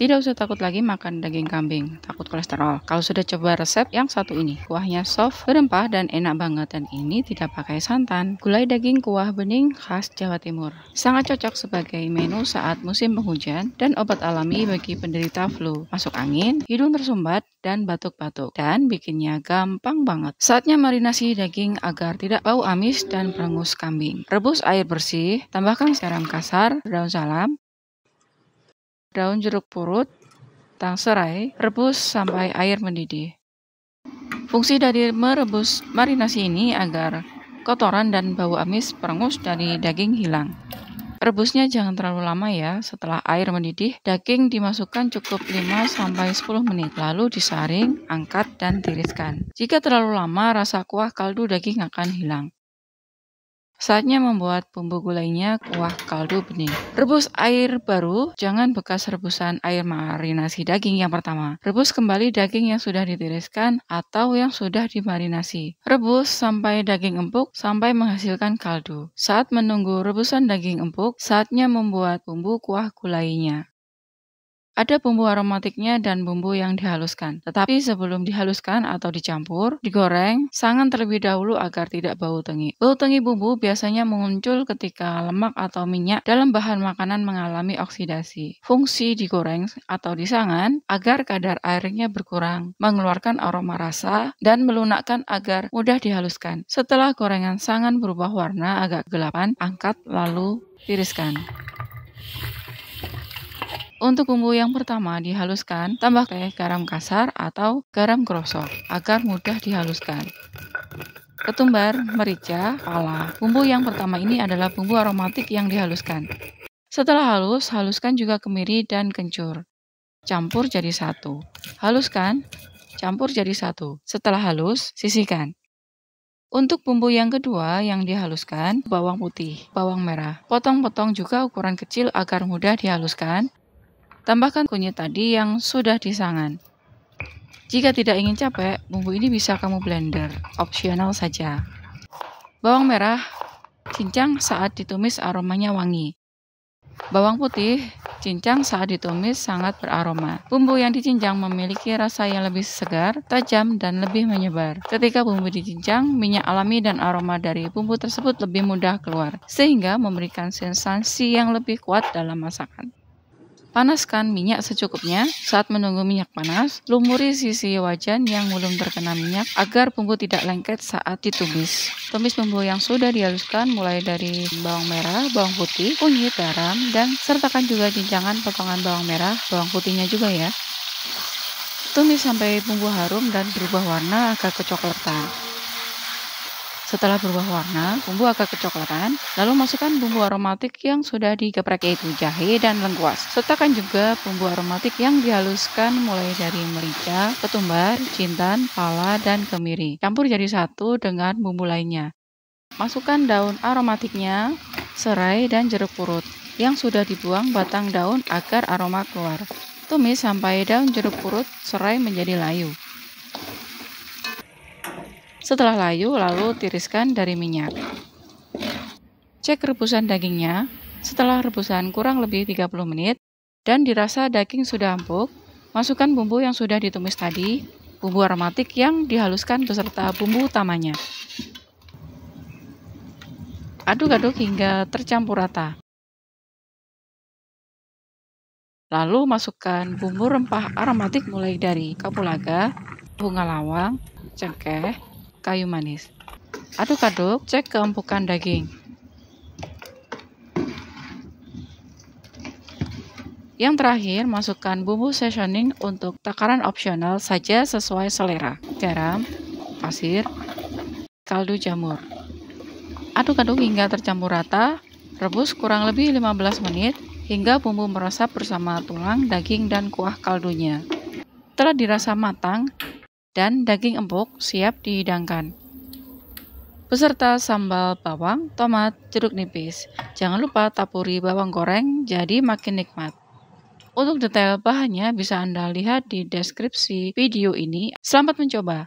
Tidak usah takut lagi makan daging kambing, takut kolesterol. Kalau sudah coba resep yang satu ini, kuahnya soft, berempah, dan enak banget. Dan ini tidak pakai santan. Gulai daging kuah bening khas Jawa Timur. Sangat cocok sebagai menu saat musim penghujan dan obat alami bagi penderita flu, masuk angin, hidung tersumbat, dan batuk-batuk. Dan bikinnya gampang banget. Saatnya marinasi daging agar tidak bau amis dan perengus kambing. Rebus air bersih, tambahkan garam kasar, daun salam, daun jeruk purut, tang serai, rebus sampai air mendidih. Fungsi dari merebus marinasi ini agar kotoran dan bau amis perengus dari daging hilang. Rebusnya jangan terlalu lama ya. Setelah air mendidih, daging dimasukkan cukup 5-10 menit. Lalu disaring, angkat, dan tiriskan. Jika terlalu lama, rasa kuah kaldu daging akan hilang. Saatnya membuat bumbu gulainya kuah kaldu bening. Rebus air baru, jangan bekas rebusan air marinasi daging yang pertama. Rebus kembali daging yang sudah ditiriskan atau yang sudah dimarinasi. Rebus sampai daging empuk sampai menghasilkan kaldu. Saat menunggu rebusan daging empuk, saatnya membuat bumbu kuah gulainya. Ada bumbu aromatiknya dan bumbu yang dihaluskan. Tetapi sebelum dihaluskan atau dicampur, digoreng, sangan terlebih dahulu agar tidak bau tengi. Bau tengi bumbu biasanya muncul ketika lemak atau minyak dalam bahan makanan mengalami oksidasi. Fungsi digoreng atau disangan agar kadar airnya berkurang, mengeluarkan aroma rasa, dan melunakkan agar mudah dihaluskan. Setelah gorengan sangan berubah warna agak kegelapan, angkat lalu tiriskan. Untuk bumbu yang pertama dihaluskan, tambah garam kasar atau garam krosok agar mudah dihaluskan. Ketumbar, merica, pala. Bumbu yang pertama ini adalah bumbu aromatik yang dihaluskan. Setelah halus, haluskan juga kemiri dan kencur. Campur jadi satu. Haluskan, campur jadi satu. Setelah halus, sisihkan. Untuk bumbu yang kedua yang dihaluskan, bawang putih, bawang merah. Potong-potong juga ukuran kecil agar mudah dihaluskan. Tambahkan kunyit tadi yang sudah disangan. Jika tidak ingin capek, bumbu ini bisa kamu blender, opsional saja. Bawang merah, cincang saat ditumis aromanya wangi. Bawang putih, cincang saat ditumis sangat beraroma. Bumbu yang dicincang memiliki rasa yang lebih segar, tajam, dan lebih menyebar. Ketika bumbu dicincang, minyak alami dan aroma dari bumbu tersebut lebih mudah keluar, sehingga memberikan sensasi yang lebih kuat dalam masakan. Panaskan minyak secukupnya. Saat menunggu minyak panas, lumuri sisi wajan yang belum terkena minyak agar bumbu tidak lengket saat ditumis. Tumis bumbu yang sudah dihaluskan mulai dari bawang merah, bawang putih, kunyit, garam, dan sertakan juga cincangan potongan bawang merah, bawang putihnya juga ya. Tumis sampai bumbu harum dan berubah warna agak kecoklatan. Setelah berubah warna, bumbu agak kecoklatan, lalu masukkan bumbu aromatik yang sudah digeprek yaitu jahe dan lengkuas. Sertakan juga bumbu aromatik yang dihaluskan mulai dari merica, ketumbar, jintan, pala, dan kemiri. Campur jadi satu dengan bumbu lainnya. Masukkan daun aromatiknya, serai, dan jeruk purut yang sudah dibuang batang daun agar aroma keluar. Tumis sampai daun jeruk purut, serai menjadi layu. Setelah layu, lalu tiriskan dari minyak. Cek rebusan dagingnya. Setelah rebusan kurang lebih 30 menit dan dirasa daging sudah empuk, masukkan bumbu yang sudah ditumis tadi, bumbu aromatik yang dihaluskan beserta bumbu utamanya. Aduk-aduk hingga tercampur rata. Lalu masukkan bumbu rempah aromatik mulai dari kapulaga, bunga lawang, cengkeh, kayu manis. Aduk-aduk, cek keempukan daging. Yang terakhir, masukkan bumbu seasoning untuk takaran opsional saja sesuai selera. Garam, pasir, kaldu jamur. Aduk-aduk hingga tercampur rata, rebus kurang lebih 15 menit hingga bumbu meresap bersama tulang, daging, dan kuah kaldunya. Setelah dirasa matang, dan daging empuk siap dihidangkan. Beserta sambal bawang, tomat, jeruk nipis. Jangan lupa taburi bawang goreng jadi makin nikmat. Untuk detail bahannya bisa Anda lihat di deskripsi video ini. Selamat mencoba!